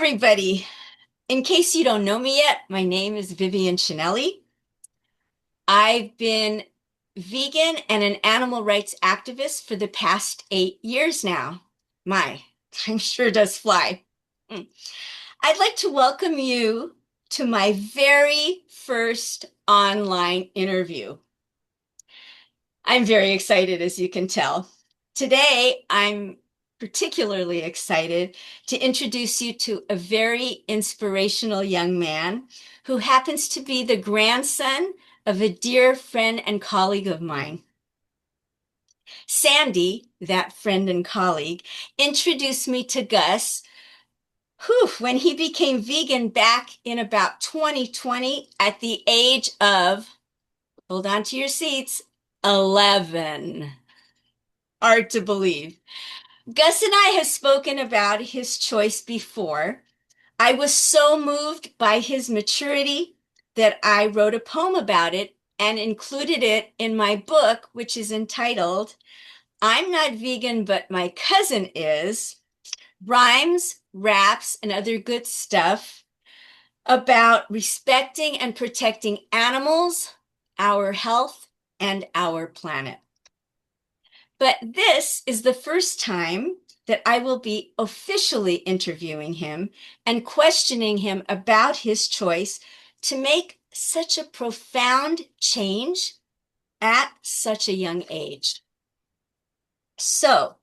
everybody. In case you don't know me yet, my name is Vivian Chinelli. I've been vegan and an animal rights activist for the past 8 years now. My, time sure does fly. Mm. I'd like to welcome you to my very first online interview. I'm very excited, as you can tell. Today, I'm particularly excited to introduce you to a very inspirational young man who happens to be the grandson of a dear friend and colleague of mine. Sandy, that friend and colleague, introduced me to Gus, when he became vegan back in about 2020 at the age of, hold on to your seats, 11. Hard to believe. Gus and I have spoken about his choice before. I was so moved by his maturity that I wrote a poem about it and included it in my book, which is entitled, I'm Not Vegan, but My Cousin Is, Rhymes, Raps, and Other Good Stuff about respecting and protecting animals, our health, and our planet. But this is the first time that I will be officially interviewing him and questioning him about his choice to make such a profound change at such a young age. So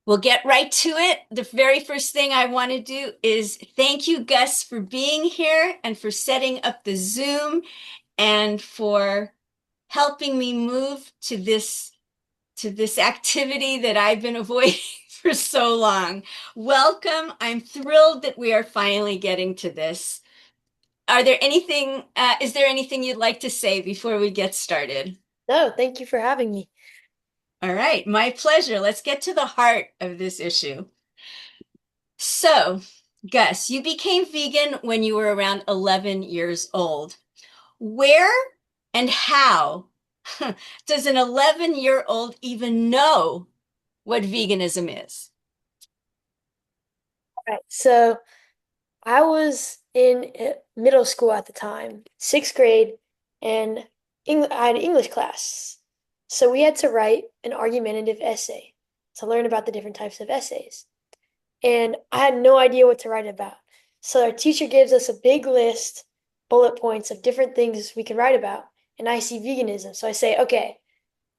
we'll get right to it. The very first thing I want to do is thank you, Gus, for being here and for setting up the Zoom and for helping me move to this activity that I've been avoiding for so long. Welcome. I'm thrilled that we are finally getting to this. Is there anything you'd like to say before we get started? No, thank you for having me. All right, my pleasure. Let's get to the heart of this issue. So, Gus, you became vegan when you were around 11 years old. Where and how does an 11-year-old even know what veganism is? Right. So I was in middle school at the time, sixth grade, and I had an English class. So we had to write an argumentative essay to learn about the different types of essays. And I had no idea what to write about. So our teacher gives us a big list, bullet points of different things we can write about. And I see veganism. So I say, okay,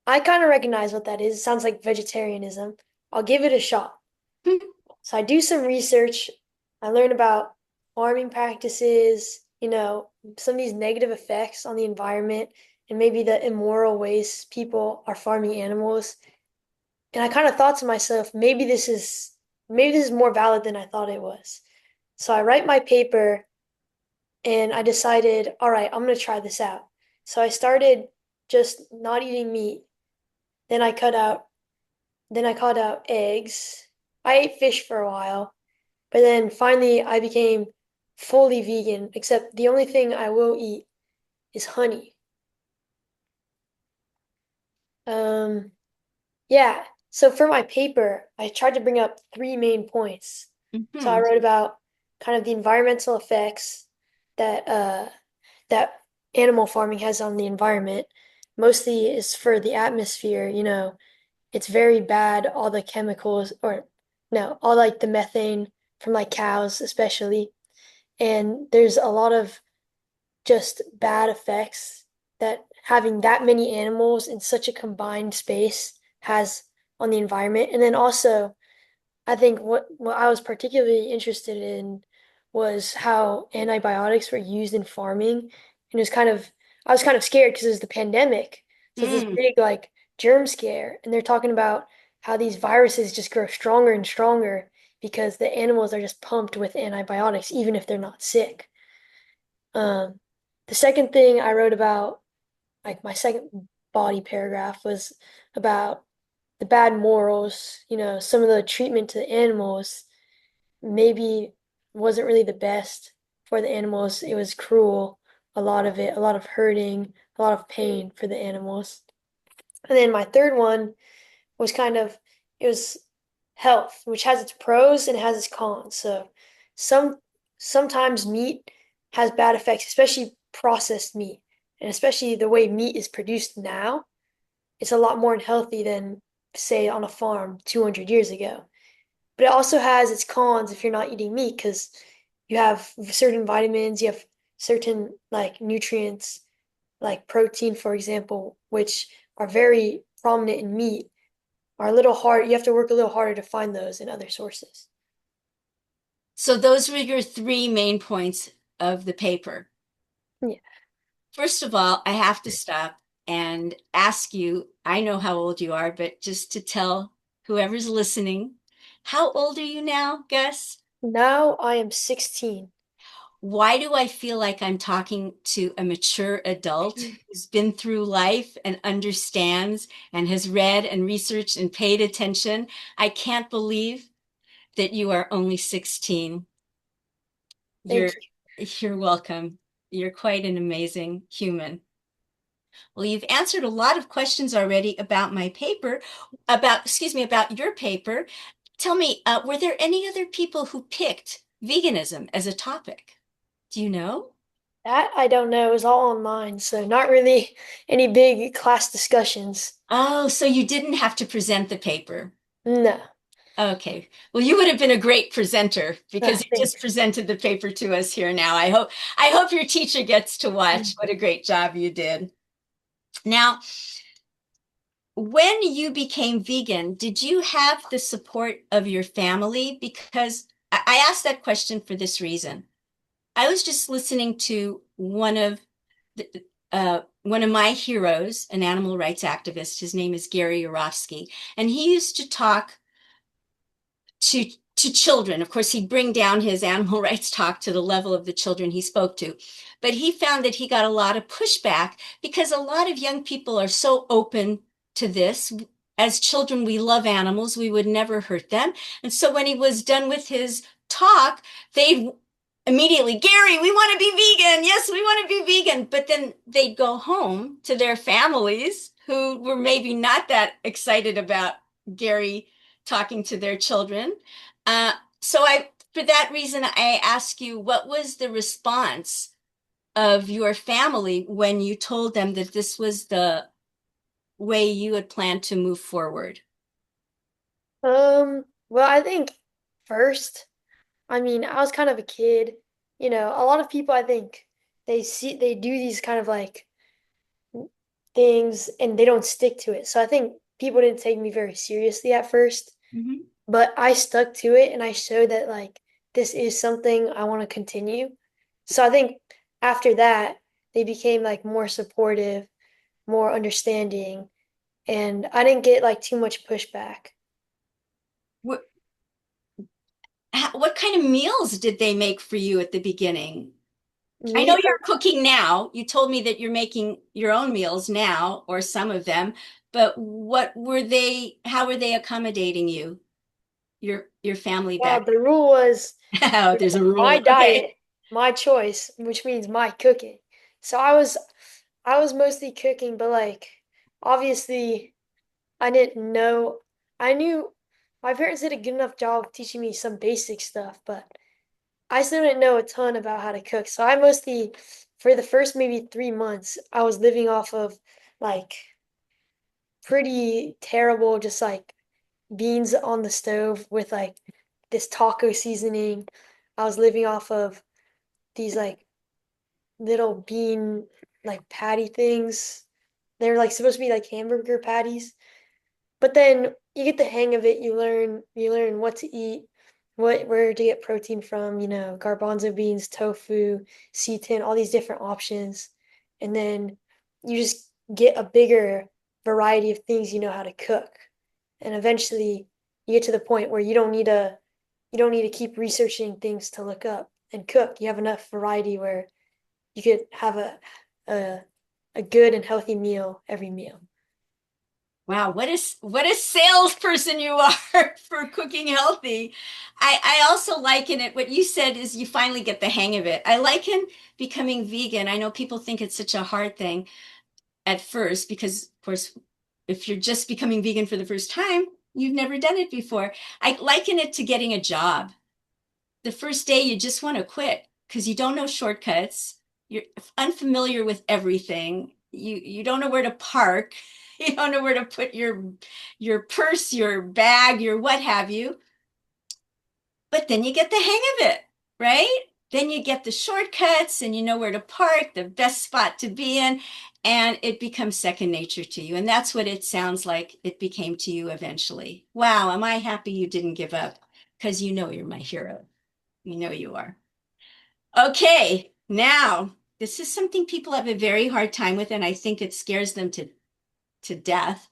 I kind of recognize what that is. It sounds like vegetarianism. I'll give it a shot. So I do some research. I learn about farming practices, some of these negative effects on the environment and maybe the immoral ways people are farming animals. And I kind of thought to myself, maybe this is more valid than I thought it was. So I write my paper and I decided, all right, I'm going to try this out. So I started just not eating meat. Then I cut out then I cut out eggs. I ate fish for a while. But then finally, I became fully vegan, except the only thing I will eat is honey. Um, yeah. So for my paper, I tried to bring up three main points. So I Mhm. wrote about kind of the environmental effects that animal farming has on the environment. Mostly is for the atmosphere, it's very bad, all the chemicals, or no, all like the methane from like cows, especially. And there's a lot of just bad effects that having that many animals in such a combined space has on the environment. And then also, I think what I was particularly interested in was how antibiotics were used in farming. And I was kind of scared because it was the pandemic. So it's this Mm. big like germ scare. And they're talking about how these viruses just grow stronger and stronger because the animals are just pumped with antibiotics, even if they're not sick. Um, the second thing I wrote about, like my second body paragraph, was about the bad morals, some of the treatment to the animals maybe wasn't really the best for the animals. It was cruel, a lot of it, a lot of hurting, a lot of pain for the animals. And then my third one was it was health, which has its pros and has its cons. So some sometimes meat has bad effects, especially processed meat, and especially the way meat is produced now. It's a lot more unhealthy than, say, on a farm 200 years ago. But it also has its cons if you're not eating meat because you have certain vitamins, you have certain like nutrients, like protein, for example, which are very prominent in meat, are a little hard. You have to work a little harder to find those in other sources. So those were your three main points of the paper. Yeah. First of all, I have to stop and ask you, I know how old you are, but just to tell whoever's listening, how old are you now, Gus? Now I am 16. Why do I feel like I'm talking to a mature adult who's been through life and understands and has read and researched and paid attention? I can't believe that you are only 16. You're Thank you. you're welcome. You're quite an amazing human. Well, you've answered a lot of questions already about my paper, excuse me, about your paper. Tell me, were there any other people who picked veganism as a topic? Do you know? That I don't know. It was all online, so not really any big class discussions. Oh, so you didn't have to present the paper. No. Okay. Well, you would have been a great presenter because you just Thanks. presented the paper to us here now. I hope your teacher gets to watch. What a great job you did. Now, when you became vegan, did you have the support of your family? Because I asked that question for this reason. I was just listening to one of my heroes, an animal rights activist. His name is Gary Yourofsky, and he used to talk to to children. Of course, he'd bring down his animal rights talk to the level of the children he spoke to. But he found that he got a lot of pushback because a lot of young people are so open to this. As children, we love animals. We would never hurt them. And so when he was done with his talk, they'd immediately, Gary, we want to be vegan. Yes, we want to be vegan. But then they'd go home to their families who were maybe not that excited about Gary talking to their children. For that reason, I ask you, what was the response of your family when you told them that this was the way you had planned to move forward? Well, I think first, I mean, I was kind of a kid. A lot of people, I think, they do these kind of like things and they don't stick to it. So I think people didn't take me very seriously at first, Mhm. but I stuck to it and I showed that like this is something I want to continue. So I think after that, they became like more supportive, more understanding, and I didn't get like too much pushback. What, what kind of meals did they make for you at the beginning? I know Me, you're cooking now. You told me that you're making your own meals now, or some of them, but how were they accommodating you, your family well, back? the rule was Oh, there's a my rule. Okay. diet, my choice, which means my cooking. So I was mostly cooking, but like obviously I didn't know. I knew my parents did a good enough job of teaching me some basic stuff, but I still didn't know a ton about how to cook. So I mostly, for the first maybe 3 months, I was living off of like pretty terrible, just like beans on the stove with like this taco seasoning. I was living off of these like little bean like patty things. They're like supposed to be like hamburger patties. But then you get the hang of it, you learn what to eat, where to get protein from, garbanzo beans, tofu, seitan, all these different options. And then you just get a bigger variety of things you know how to cook. And eventually you get to the point where you don't need to keep researching things to look up and cook. You have enough variety where you could have a a good and healthy meal every meal. Wow, what a salesperson you are for cooking healthy. I also liken it, what you said is you finally get the hang of it. I liken becoming vegan. I know people think it's such a hard thing at first because, of course, if you're just becoming vegan for the first time, you've never done it before. I liken it to getting a job. the first day you just want to quit because you don't know shortcuts. You're unfamiliar with everything. You don't know where to park. You don't know where to put your purse, your bag, your what have you. But then you get the hang of it, right? Then you get the shortcuts and you know where to park, the best spot to be in, and it becomes second nature to you. And that's what it sounds like it became to you eventually. Wow, am I happy you didn't give up? Because you know you're my hero. You know you are. Okay, now this is something people have a very hard time with, and I think it scares them to death.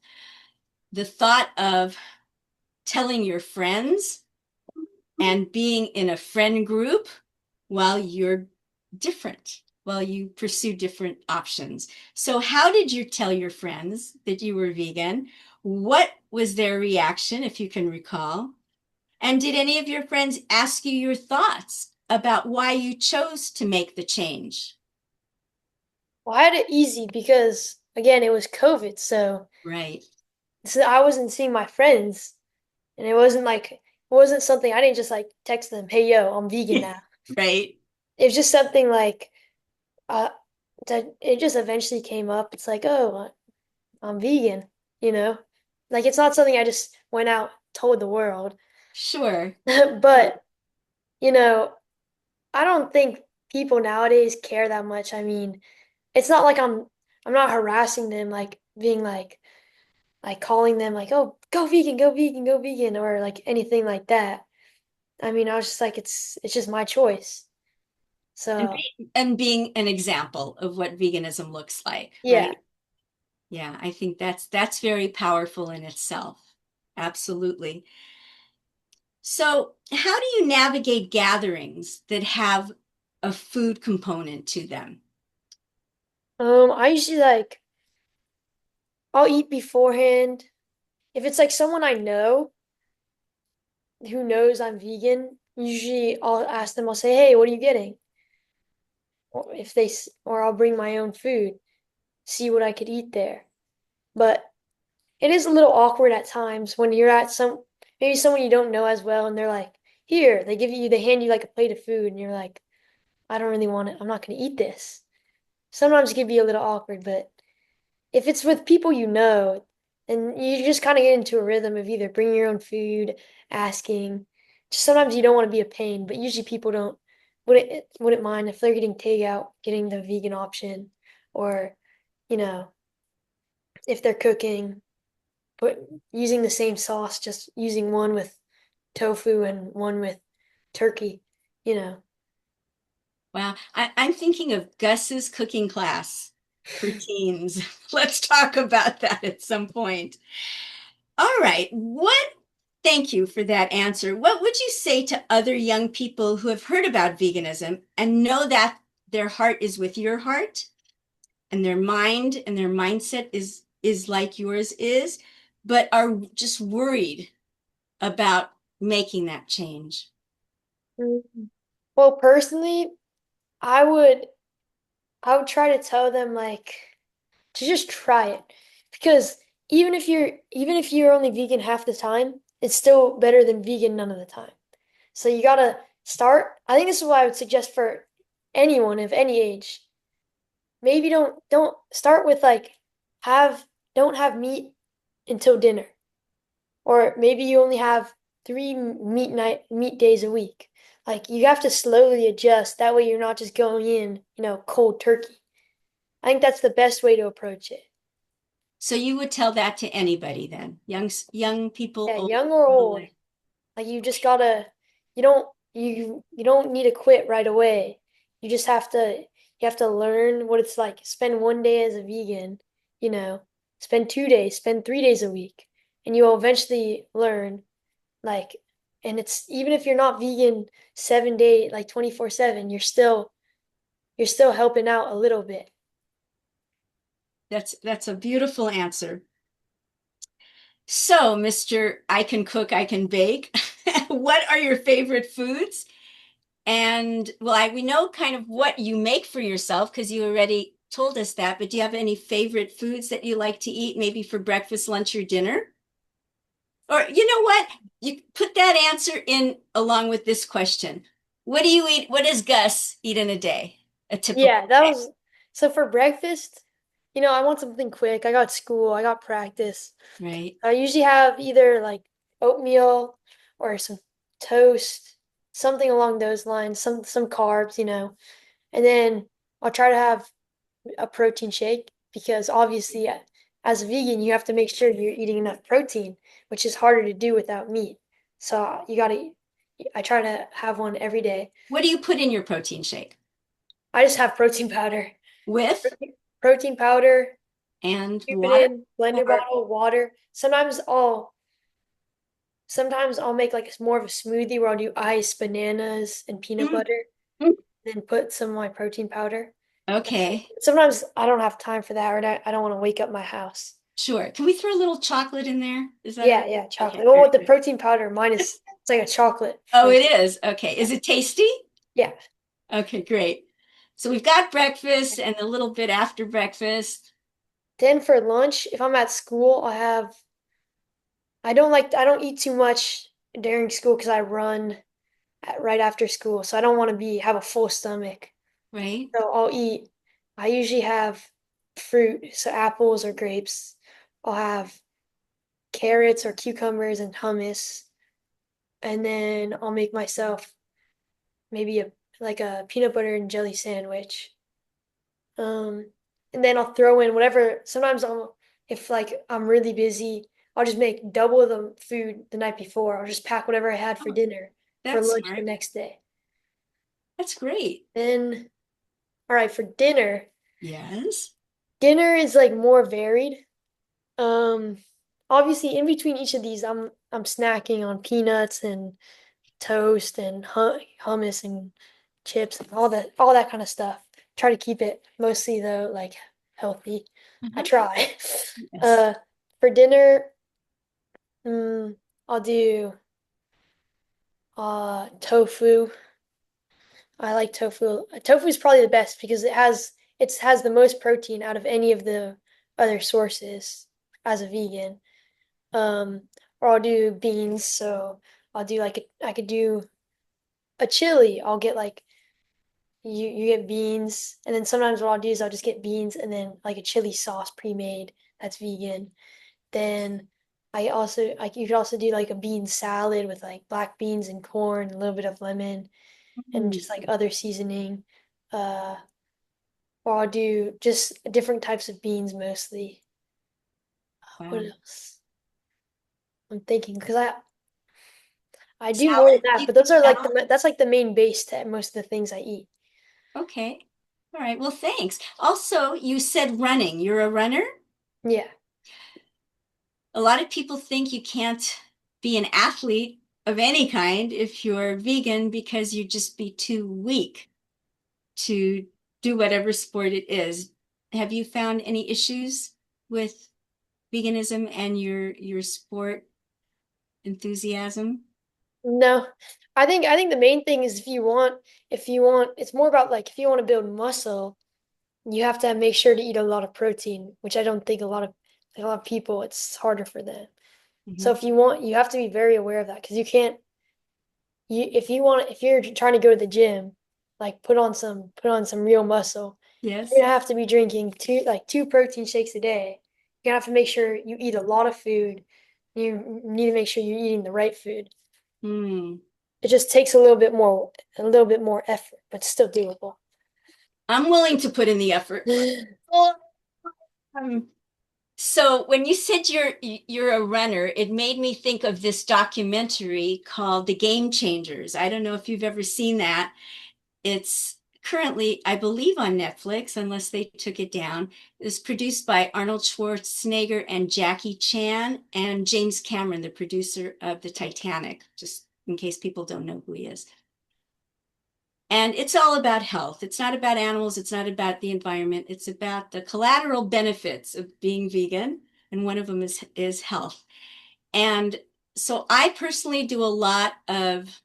The thought of telling your friends and being in a friend group while you're different, while you pursue different options. So, how did you tell your friends that you were vegan? What was their reaction, if you can recall? And did any of your friends ask you your thoughts about why you chose to make the change? Well, I had it easy because again, it was COVID, Right, so I wasn't seeing my friends, and it wasn't something I didn't just like text them, "Hey, yo, I'm vegan now." right. It was just something like uh that it just eventually came up. It's like, "Oh, I'm vegan," you know? Like it's not something I just went out told the world. Sure. But, you know, I don't think people nowadays care that much. I mean, it's not like I'm not harassing them like being like calling them like, "Oh, go vegan, go vegan, go vegan," or like anything like that. I mean, I was just like it's just my choice. And, So, and being an example of what veganism looks like, yeah. right? Yeah, I think that's very powerful in itself. Absolutely. So, how do you navigate gatherings that have a food component to them? I usually like I'll eat beforehand. If it's like someone I know who knows I'm vegan, usually I'll ask them, I'll say, "Hey, what are you getting?" Or I'll bring my own food, see what I could eat there. But it is a little awkward at times when you're at maybe someone you don't know as well, and they're like, "Here," they hand you like a plate of food, and you're like, "I don't really want it. I'm not going to eat this." Sometimes it can be a little awkward, but if it's with people you know, and you just kind of get into a rhythm of either bringing your own food, asking. Just sometimes you don't want to be a pain, but usually people don't wouldn't mind if they're getting takeout, getting the vegan option, or you know, if they're cooking, but using the same sauce, just using one with tofu and one with turkey, you know. Well, I'm thinking of Gus's cooking class for teens. Let's talk about that at some point. All right. Thank you for that answer. What would you say to other young people who have heard about veganism and know that their heart is with your heart and their mind and their mindset is like yours is, but are just worried about making that change? Mm. Well, personally, I would I would try to tell them like to just try it because even if you're only vegan half the time, it's still better than vegan none of the time. So you gotta start. I think this is what I would suggest for anyone of any age. Maybe don't start with like have don't have meat until dinner, or maybe you only have three meat days a week. Like you have to slowly adjust. That way you're not just going in, cold turkey. I think that's the best way to approach it. So you would tell that to anybody then, young people, Yeah, old young or people old. alike. Like you don't need to quit right away. You have to learn what it's like. Spend one day as a vegan, you know, spend 2 days, spend 3 days a week, and you will eventually learn like and it's even if you're not vegan 7 day, like 24/7, you're still helping out a little bit. That's a beautiful answer. So, Mr. I can cook, I can bake. What are your favorite foods? And well, we know kind of what you make for yourself because you already told us that, but do you have any favorite foods that you like to eat, maybe for breakfast, lunch, or dinner? Or you know what? You put that answer in along with this question. What do you eat? What does Gus eat in a day? A typical Yeah, that day, was so for breakfast, I want something quick. I got school, I got practice. right? I usually have either like oatmeal or some toast, something along those lines, some carbs. And then I'll try to have a protein shake because obviously as a vegan, you have to make sure you're eating enough protein, which is harder to do without meat. So you gotta I try to have one every day. What do you put in your protein shake? I just have protein powder. With Protein powder, and scoop it water in, blender or bottle, water. Sometimes I'll make like more of a smoothie where I'll do ice, bananas, and peanut Mm, butter, mm. then put some of my protein powder. That's it. Okay, Sometimes I don't have time for that, or I don't want to wake up my house. sure. Can we throw a little chocolate in there? Is that Yeah, okay? yeah, Okay, chocolate. Well, very with the good. protein powder, mine is it's like a chocolate Oh, it flavor. is. Okay. Yeah, Is it tasty? yeah. Okay, great. So we've got breakfast and a little bit after breakfast, Then for lunch, if I'm at school, I don't eat too much during school because I run right after school, so I don't want to be have a full stomach. right? So I usually have fruit, so apples or grapes. I'll have carrots or cucumbers and hummus, and then I'll make myself maybe like a peanut butter and jelly sandwich. Um, and then I'll throw in whatever. Sometimes if like I'm really busy, I'll just make double the food the night before. I'll just pack whatever I had for Oh, dinner for that's lunch the smart. next day. That's great. Then, all right, for dinner, Yes. dinner is like more varied. Um, Obviously in between each of these, I'm snacking on peanuts and toast and hummus and chips and all that kind of stuff. Try to keep it mostly though like healthy. I Uh-huh. try. Yes. Uh, for dinner, mm, I'll do tofu. I like tofu. Tofu is probably the best because it has the most protein out of any of the other sources as a vegan. Or I'll do beans. So I'll do I could do a chili. I'll get like you get beans, and then sometimes what I'll do is I'll just get beans and then like a chili sauce pre-made that's vegan. Then you could also do like a bean salad with like black beans and corn, a little bit of lemon, and Mm, just like other seasoning. Uh, or I'll do just different types of beans mostly. What wow. else? I'm thinking because I do more than Salad? Do that, you but do those are like salad? that's like the main base to most of the things I eat. Okay. All right. Well, thanks. Also, you said running. You're a runner? Yeah. A lot of people think you can't be an athlete of any kind if you're vegan because you'd just be too weak to do whatever sport it is. Have you found any issues with veganism and your sport enthusiasm? No. I think the main thing is if you want it's more about like if you want to build muscle, you have to make sure to eat a lot of protein, which I don't think a lot of people it's harder for them. So Mhm. if you want, you have to be very aware of that because you can't if you're trying to go to the gym, like put on some real muscle, you're Yes. gonna have to be drinking two protein shakes a day. You're gonna have to make sure you eat a lot of food. You need to make sure you're eating the right food. Hmm. It just takes a little bit more effort, but still doable. I'm willing to put in the effort. Well, um, so when you said you're a runner, it made me think of this documentary called The Game Changers. I don't know if you've ever seen that. It's currently, I believe, on Netflix, unless they took it down. It's produced by Arnold Schwarzenegger and Jackie Chan and James Cameron, the producer of the Titanic, just in case people don't know who he is. And it's all about health. It's not about animals. It's not about the environment. It's about the collateral benefits of being vegan. And one of them is health. And so I personally do a lot of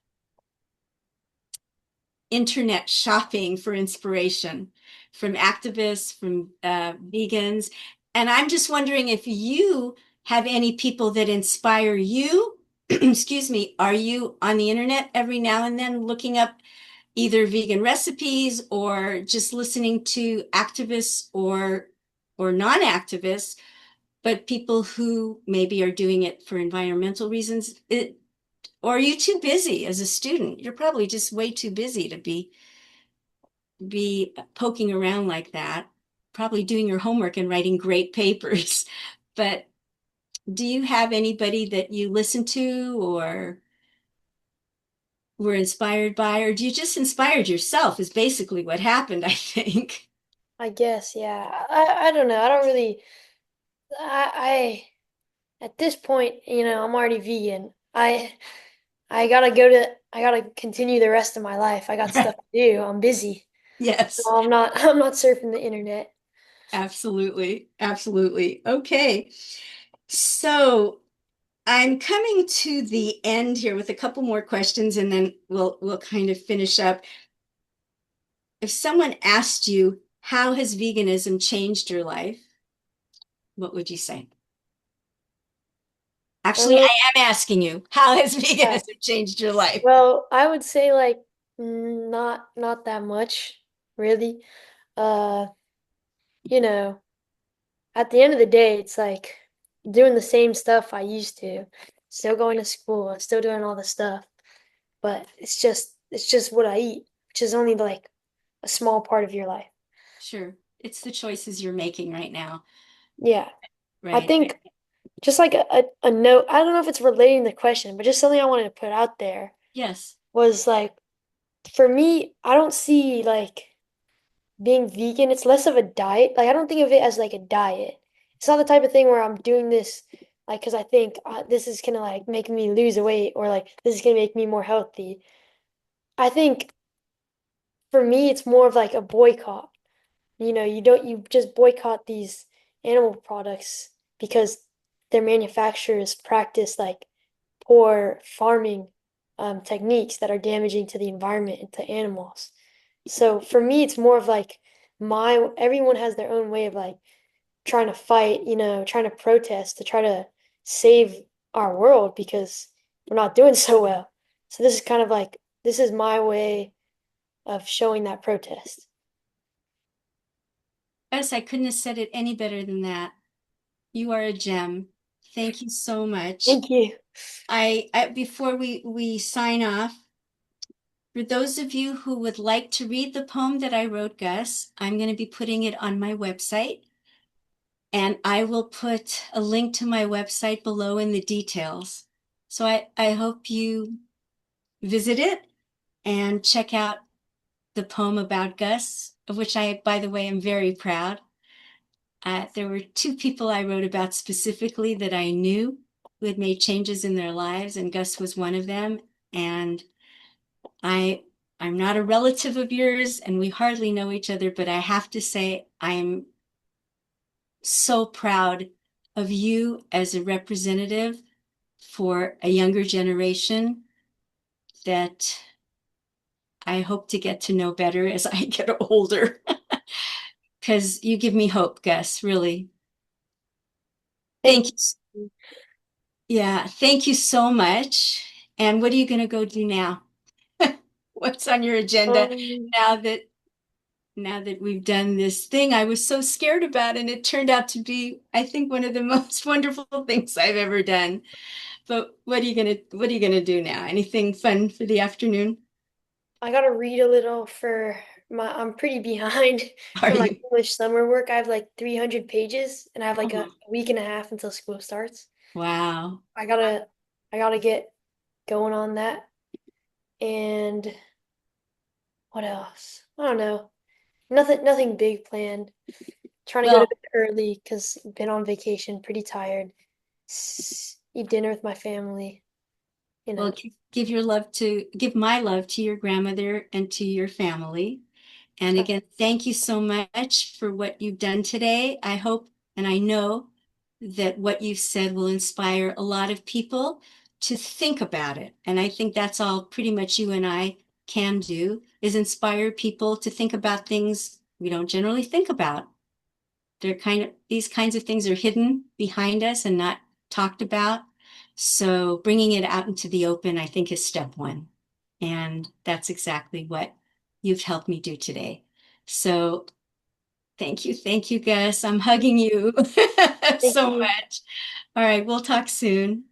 internet shopping for inspiration from activists, from vegans. And I'm just wondering if you have any people that inspire you. Excuse me. Are you on the internet every now and then looking up either vegan recipes or just listening to activists or non-activists, but people who maybe are doing it for environmental reasons. Or are you too busy as a student? You're probably just way too busy to be poking around like that, probably doing your homework and writing great papers. But do you have anybody that you listen to or were inspired by, or do you just inspired yourself is basically what happened, I think. I guess, yeah. I don't know. I don't really at this point, I'm already vegan. I gotta continue the rest of my life. I got stuff to do. I'm busy. So Yes, I'm not surfing the internet. absolutely. Absolutely. Okay. So I'm coming to the end here with a couple more questions and then we'll kind of finish up. If someone asked you, how has veganism changed your life? What would you say? Actually, Um, I am asking you, how has yeah. veganism changed your life? Well, I would say like not that much, really. Uh, you know, at the end of the day, it's like doing the same stuff I used to. Still going to school, still doing all the stuff, but it's just what I eat, which is only like a small part of your life. Sure. It's the choices you're making right now, Yeah. I right? think just like a note, I don't know if it's relating to the question, but just something I wanted to put out there Yes, was like for me, I don't see like being vegan, it's less of a diet. Like I don't think of it as like a diet. It's not the type of thing where I'm doing this like because I think this is gonna like make me lose weight or like this is gonna make me more healthy. I think for me, it's more of like a boycott. You just boycott these animal products because their manufacturers practice like poor farming techniques that are damaging to the environment and to animals. So for me, it's more of like everyone has their own way of like trying to fight, trying to protest to try to save our world because we're not doing so well. So this is kind of like this is my way of showing that protest. yes, I couldn't have said it any better than that. You are a gem. Thank you so much. Thank you. Before we sign off, for those of you who would like to read the poem that I wrote, Gus, I'm going to be putting it on my website, and I will put a link to my website below in the details. So I hope you visit it and check out the poem about Gus, of which I, by the way, am very proud. There were two people I wrote about specifically that I knew who had made changes in their lives, and Gus was one of them. And I, I'm not a relative of yours, and we hardly know each other, but I have to say I'm so proud of you as a representative for a younger generation that I hope to get to know better as I get older. Because you give me hope, Gus, really. Thank Thank you. you. Yeah, thank you so much. And what are you going to go do now? What's on your agenda Um, now that we've done this thing I was so scared about, and it turned out to be, I think, one of the most wonderful things I've ever done. But what are you gonna do now? Anything fun for the afternoon? I gotta read a little for I'm pretty behind Are for my you? English summer work. I have like 300 pages and I have like a Oh, week and a half until school starts. wow. I gotta I gotta get going on that. And what else? I don't know. Nothing big planned. Trying to go to Well, bed early because I've been on vacation, pretty tired. Eat dinner with my family, you well, know. give my love to your grandmother and to your family. And again, thank you so much for what you've done today. I hope and I know that what you've said will inspire a lot of people to think about it. And I think that's all pretty much you and I can do is inspire people to think about things we don't generally think about. These kinds of things are hidden behind us and not talked about. So bringing it out into the open, I think, is step one. And that's exactly what you've helped me do today. So thank you, Gus. I'm hugging you Thank so you. much. All right, we'll talk soon.